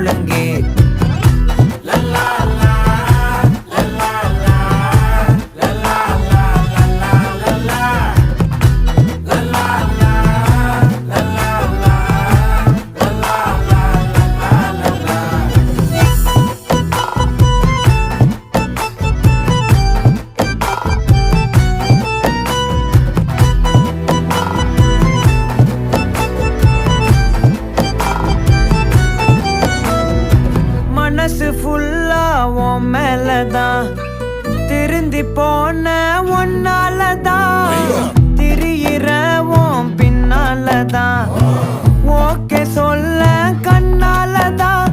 ஒழுங்கே மனசு ஃபுல்லா உன் மேலதான் திருந்தி போன ஒன்னாலதான் திரியிற உன் பின்னாலதான் ஓகே சொல்ல கண்ணாலதான்